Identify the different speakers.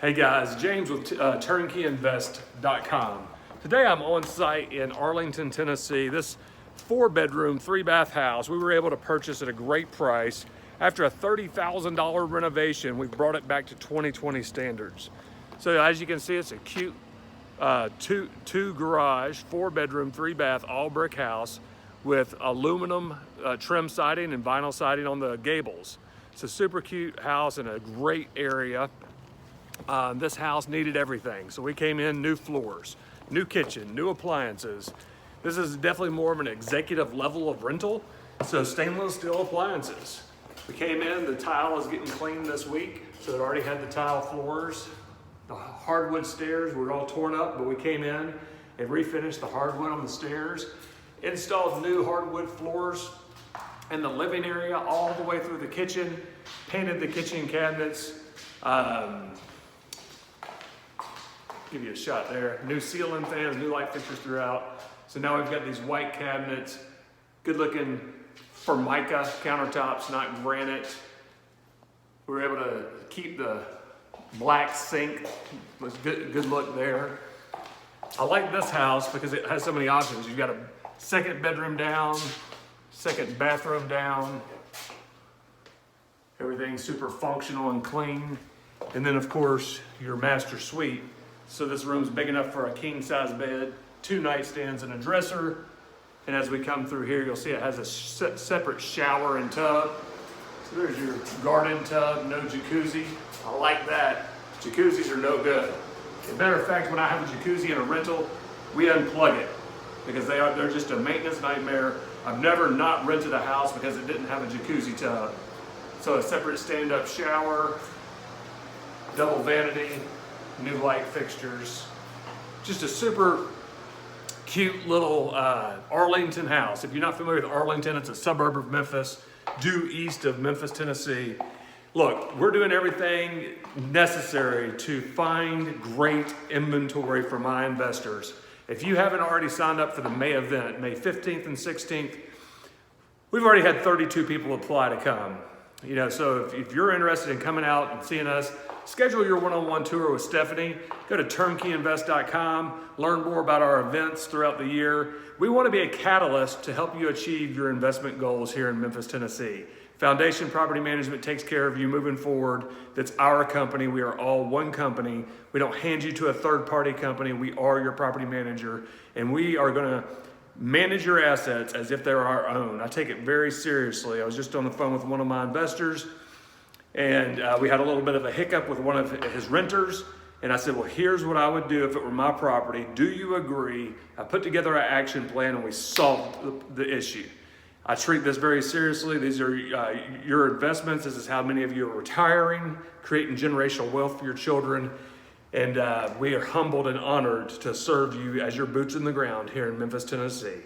Speaker 1: Hey guys, James with turnkeyinvest.com. Today I'm on site in Arlington, Tennessee. This 4-bedroom, 3-bath house we were able to purchase at a great price. After a $30,000 renovation, we've brought it back to 2020 standards. So as you can see, it's a cute two garage, 4-bedroom, 3-bath, all brick house with aluminum trim siding and vinyl siding on the gables. It's a super cute house in a great area. This house needed everything. So we came in, new floors, new kitchen, new appliances. This is definitely more of an executive level of rental. So stainless steel appliances. We came in, the tile is getting cleaned this week. So it already had the tile floors. The hardwood stairs were all torn up, but we came in and refinished the hardwood on the stairs. Installed new hardwood floors in the living area all the way through the kitchen. Painted the kitchen cabinets. Give you a shot there. New ceiling fans, new light fixtures throughout. So now we've got these white cabinets, good looking Formica countertops, not granite. We were able to keep the black sink, was good look there. I like this house because it has so many options. You've got a second bedroom down, second bathroom down. Everything's super functional and clean. And then of course, your master suite. So this room's big enough for a king size bed, 2 nightstands and a dresser. And as we come through here, you'll see it has a separate shower and tub. So there's your garden tub, no jacuzzi. I like that. Jacuzzis are no good. As a matter of fact, when I have a jacuzzi in a rental, we unplug it because they're just a maintenance nightmare. I've never not rented a house because it didn't have a jacuzzi tub. So a separate stand-up shower, double vanity, new light fixtures. Just a super cute little Arlington house. If you're not familiar with Arlington, it's a suburb of Memphis, due east of Memphis, Tennessee. Look, we're doing everything necessary to find great inventory for my investors. If you haven't already signed up for the May event, May 15th and 16th, we've already had 32 people apply to come. You know, so if you're interested in coming out and seeing us, schedule your one-on-one tour with Stephanie. Go to turnkeyinvest.com, learn more about our events throughout the year. We want to be a catalyst to help you achieve your investment goals here in Memphis, Tennessee. Foundation Property Management takes care of you moving forward. That's our company. We are all one company. We don't hand you to a third-party company. We are your property manager, and we are going to manage your assets as if they're our own. I take it very seriously. I was just on the phone with one of my investors, and we had a little bit of a hiccup with one of his renters. And I said, well, here's what I would do if it were my property. Do you agree? I put together an action plan and we solved the issue. I treat this very seriously. These are your investments. This is how many of you are retiring, creating generational wealth for your children. And we are humbled and honored to serve you as your boots in the ground here in Memphis, Tennessee.